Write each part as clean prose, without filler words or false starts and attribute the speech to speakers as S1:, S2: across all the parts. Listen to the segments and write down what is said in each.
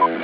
S1: One.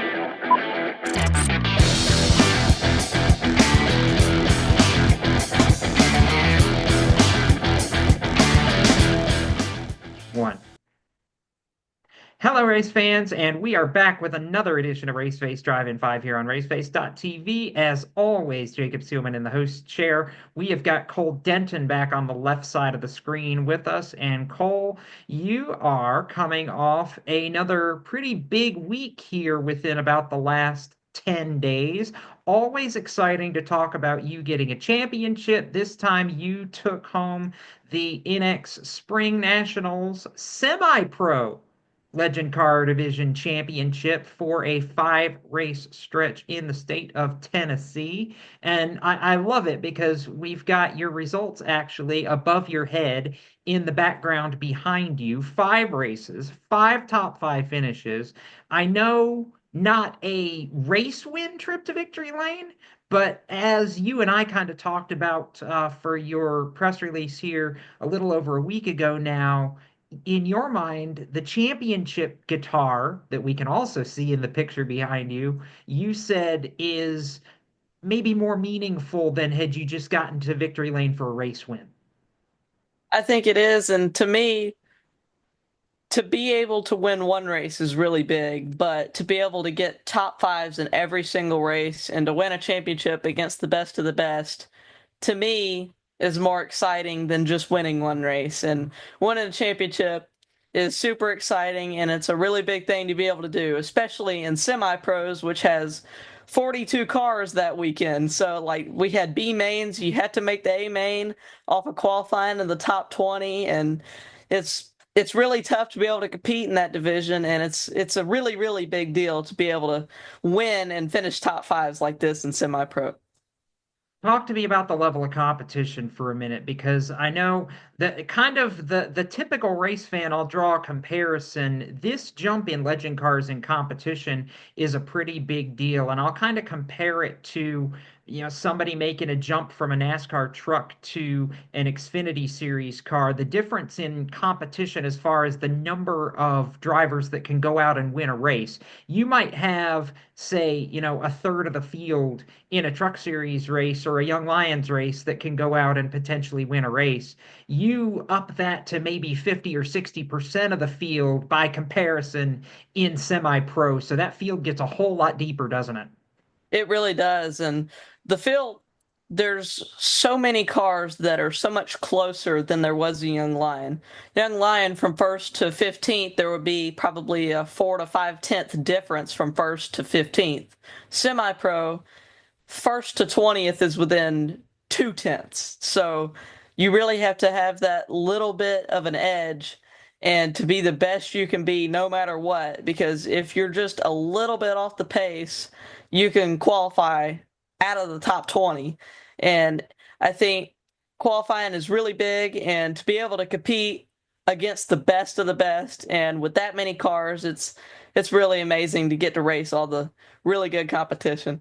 S1: Hello, race fans, and we are back with another edition of Race Face Drive-In 5 here on raceface.tv. As always, Jacob Seelman in the host chair. We have got Cole Denton back on the left side of the screen with us. And Cole, you are coming off another pretty big week here within about the last 10 days. Always exciting to talk about you getting a championship. This time you took home the INEX Spring Nationals Semi-Pro Legend Car Division Championship for a 5 race stretch in the state of Tennessee. And I love it because we've got your results actually above your head in the background behind you. 5 races, 5 top 5 finishes. I know not a race win trip to victory lane, but as you and I kind of talked about for your press release here a little over a week ago now, in your mind, the championship guitar that we can also see in the picture behind you, you said is maybe more meaningful than had you just gotten to victory lane for a race win.
S2: I think it is. And to me, to be able to win one race is really big, but to be able to get top fives in every single race and to win a championship against the best of the best, to me, is more exciting than just winning one race. And winning a championship is super exciting, and it's a really big thing to be able to do, especially in semi-pros, which has 42 cars that weekend. So, like, we had B mains, you had to make the A main off of qualifying in the top 20, and it's really tough to be able to compete in that division, and it's a really, really big deal to be able to win and finish top fives like this in semi-pro.
S1: Talk to me about the level of competition for a minute because I know that kind of the typical race fan, I'll draw a comparison. This jump in legend cars in competition is a pretty big deal, and I'll kind of compare it to, somebody making a jump from a NASCAR truck to an Xfinity Series car. The difference in competition as far as the number of drivers that can go out and win a race. You might have, say, a third of the field in a truck series race or a young lions race that can go out and potentially win a race. You up that to maybe 50 or 60% of the field by comparison in semi-pro. So that field gets a whole lot deeper, doesn't it?
S2: It really does. And the field, there's so many cars that are so much closer than there was a Young Lion. Young Lion from first to 15th, there would be probably a 4 to 5 tenth difference from first to 15th. Semi pro, first to 20th is within 2 tenths. So you really have to have that little bit of an edge and to be the best you can be no matter what. Because if you're just a little bit off the pace, you can qualify out of the top 20. And I think qualifying is really big, and to be able to compete against the best of the best and with that many cars, it's really amazing to get to race all the really good competition.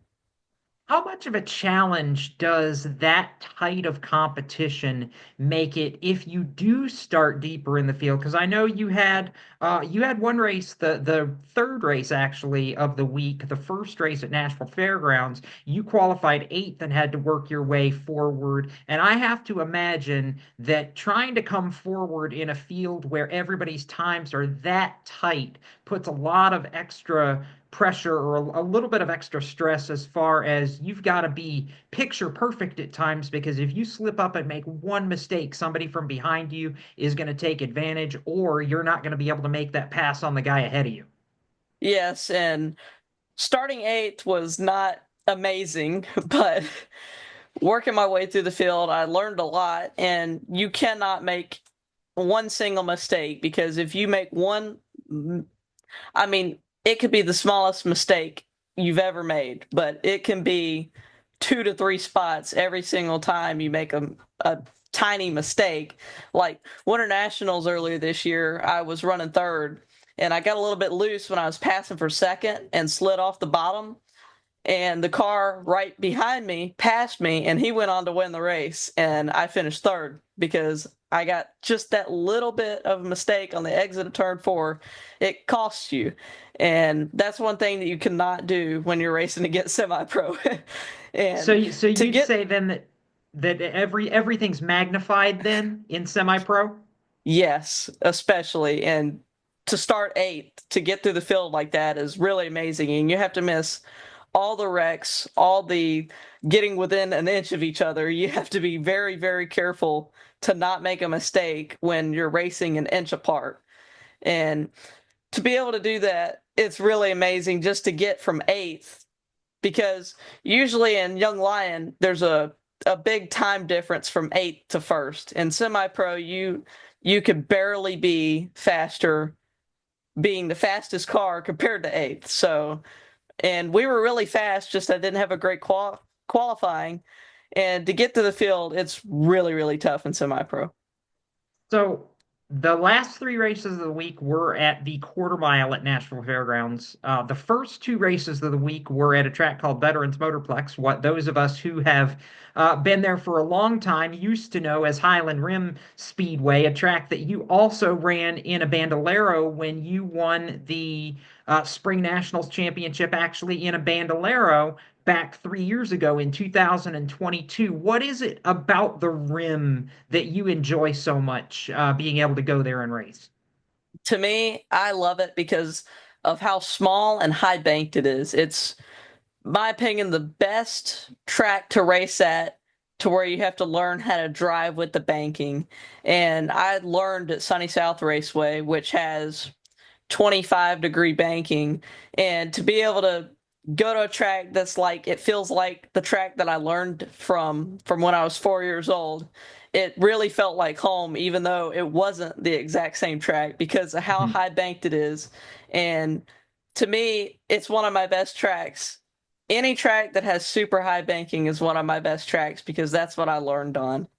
S1: How much of a challenge does that tight of competition make it if you do start deeper in the field? Because I know you had one race, the third race actually of the week, the first race at Nashville Fairgrounds. You qualified eighth and had to work your way forward. And I have to imagine that trying to come forward in a field where everybody's times are that tight puts a lot of extra pressure or a little bit of extra stress as far as you've got to be picture perfect at times because if you slip up and make one mistake, somebody from behind you is going to take advantage or you're not going to be able to make that pass on the guy ahead of you.
S2: Yes, and starting eighth was not amazing, but working my way through the field, I learned a lot, and you cannot make one single mistake because if you make one, I mean, it could be the smallest mistake you've ever made, but it can be 2 to 3 spots every single time you make a tiny mistake. Like Winter Nationals earlier this year, I was running third, and I got a little bit loose when I was passing for second and slid off the bottom. And the car right behind me passed me, and he went on to win the race, and I finished third because I got just that little bit of a mistake on the exit of turn 4. It costs you. And that's one thing that you cannot do when you're racing against semi-pro.
S1: So
S2: And
S1: so
S2: to
S1: you'd
S2: get
S1: say then that everything's magnified then in semi-pro?
S2: Yes, especially. And to start eighth, to get through the field like that is really amazing. And you have to miss all the wrecks, all the getting within an inch of each other. You have to be very, very careful to not make a mistake when you're racing an inch apart. And to be able to do that, it's really amazing just to get from eighth, because usually in Young Lion, there's a big time difference from eighth to first. In semi-pro, you could barely be faster, being the fastest car compared to eighth. So, and we were really fast, just I didn't have a great qualifying. And to get to the field, it's really, really tough in semi-pro.
S1: So the last three races of the week were at the quarter mile at Nashville Fairgrounds. The first two races of the week were at a track called Veterans Motorplex. What those of us who have been there for a long time used to know as Highland Rim Speedway, a track that you also ran in a Bandolero when you won the Spring Nationals Championship, actually in a Bandolero back 3 years ago in 2022. What is it about the rim that you enjoy so much, being able to go there and race?
S2: To me, I love it because of how small and high banked it is. It's, my opinion, the best track to race at, to where you have to learn how to drive with the banking. And I learned at Sunny South Raceway, which has 25-degree banking, and to be able to go to a track that's like, it feels like the track that I learned from when I was 4 years old. It really felt like home, even though it wasn't the exact same track because of how
S1: Mhm.
S2: high banked it is. And to me, it's one of my best tracks. Any track that has super high banking is one of my best tracks because that's what I learned on.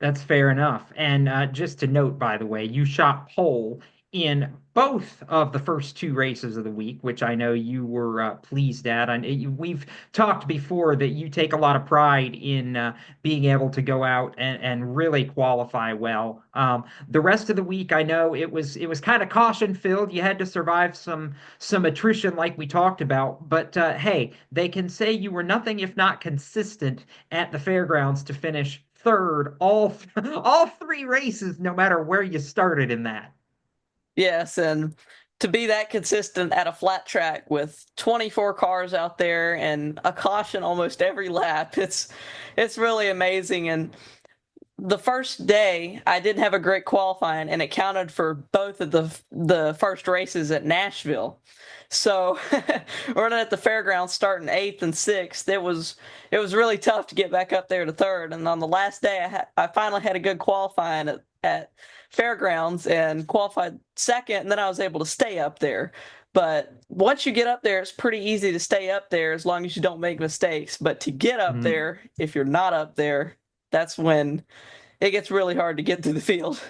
S1: That's fair enough. And just to note, by the way, you shot pole in both of the first two races of the week, which I know you were pleased at. And we've talked before that you take a lot of pride in being able to go out and really qualify well. The rest of the week, I know it was kind of caution filled. You had to survive some attrition, like we talked about. But hey, they can say you were nothing if not consistent at the fairgrounds to finish third all three races, no matter where you started in that.
S2: Yes, and to be that consistent at a flat track with 24 cars out there and a caution almost every lap, it's really amazing. And the first day I didn't have a great qualifying, and it counted for both of the first races at Nashville. So running at the fairgrounds, starting eighth and sixth, it was really tough to get back up there to third. And on the last day, I finally had a good qualifying at fairgrounds and qualified second, and then I was able to stay up there. But once you get up there, it's pretty easy to stay up there as long as you don't make mistakes. But to get up
S1: Mhm.
S2: there, if you're not up there, that's when it gets really hard to get to the field.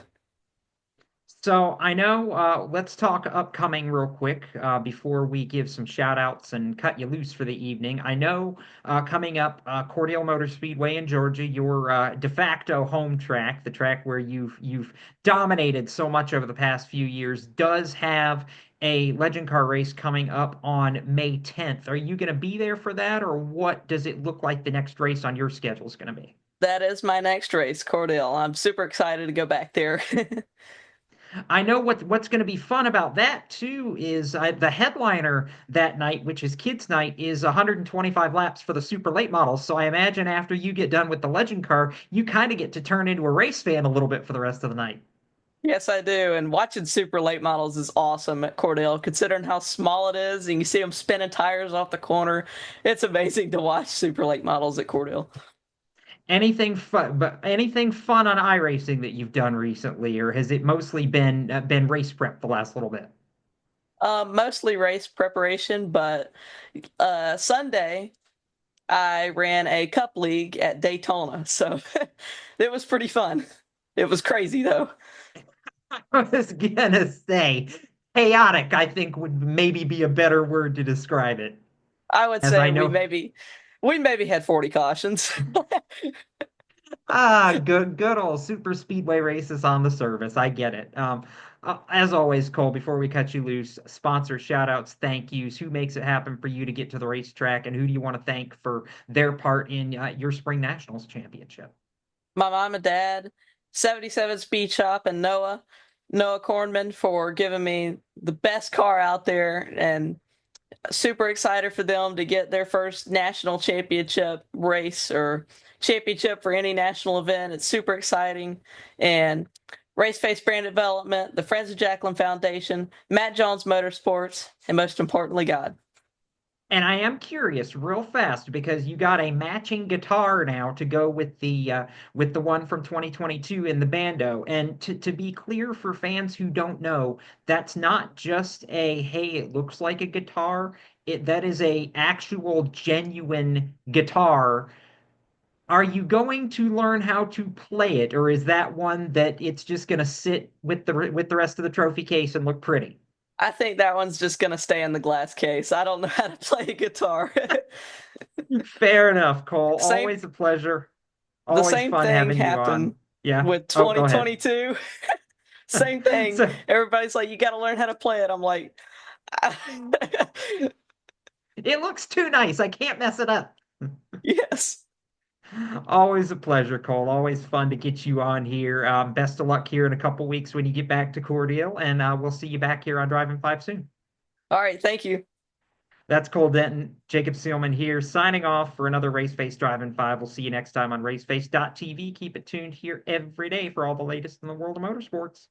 S1: So I know, let's talk upcoming real quick before we give some shout outs and cut you loose for the evening. I know coming up, Cordele Motor Speedway in Georgia, your de facto home track, the track where you've dominated so much over the past few years, does have a legend car race coming up on May 10th. Are you going to be there for that, or what does it look like the next race on your schedule is going to be?
S2: That is my next race, Cordell. I'm super excited to go back there.
S1: I know what's going to be fun about that too is the headliner that night, which is Kids Night, is 125 laps for the super late models. So I imagine after you get done with the legend car, you kind of get to turn into a race fan a little bit for the rest of the night.
S2: Yes, I do. And watching super late models is awesome at Cordell, considering how small it is, and you see them spinning tires off the corner. It's amazing to watch super late models at Cordell.
S1: Anything fun on iRacing that you've done recently, or has it mostly been race prep the last little bit?
S2: Mostly race preparation, but Sunday I ran a cup league at Daytona, so it was pretty fun. It was crazy though.
S1: I was gonna say chaotic, I think would maybe be a better word to describe it,
S2: I would
S1: as
S2: say
S1: I
S2: we
S1: know.
S2: maybe we maybe had 40 cautions.
S1: Good old super speedway races on the service. I get it. As always, Cole, before we cut you loose, sponsor shout outs, thank yous. Who makes it happen for you to get to the racetrack, and who do you want to thank for their part in your Spring Nationals championship?
S2: My mom and dad, 77 Speed Shop, and Noah Cornman for giving me the best car out there, and super excited for them to get their first national championship race or championship for any national event. It's super exciting. And Raceface Brand Development, the Friends of Jacqueline Foundation, Matt Jones Motorsports, and most importantly, God.
S1: And I am curious, real fast, because you got a matching guitar now to go with the one from 2022 in the bando. And to be clear for fans who don't know, that's not just a hey, it looks like a guitar. That is a actual genuine guitar. Are you going to learn how to play it, or is that one that it's just going to sit with the rest of the trophy case and look pretty?
S2: I think that one's just going to stay in the glass case. I don't know how to play a guitar.
S1: Fair enough, Cole.
S2: Same
S1: Always a pleasure.
S2: the
S1: Always
S2: same
S1: fun
S2: thing
S1: having you on.
S2: happened
S1: Yeah.
S2: with
S1: Oh, go ahead.
S2: 2022. Same thing.
S1: So
S2: Everybody's like, you got to learn how to play it. I'm like,
S1: it looks too nice. I can't mess it up.
S2: yes.
S1: Always a pleasure, Cole. Always fun to get you on here. Best of luck here in a couple weeks when you get back to Cordele, and we'll see you back here on Driving Five soon.
S2: All right. Thank you.
S1: That's Cole Denton, Jacob Seelman here, signing off for another Race Face Driving Five. We'll see you next time on raceface.tv. Keep it tuned here every day for all the latest in the world of motorsports.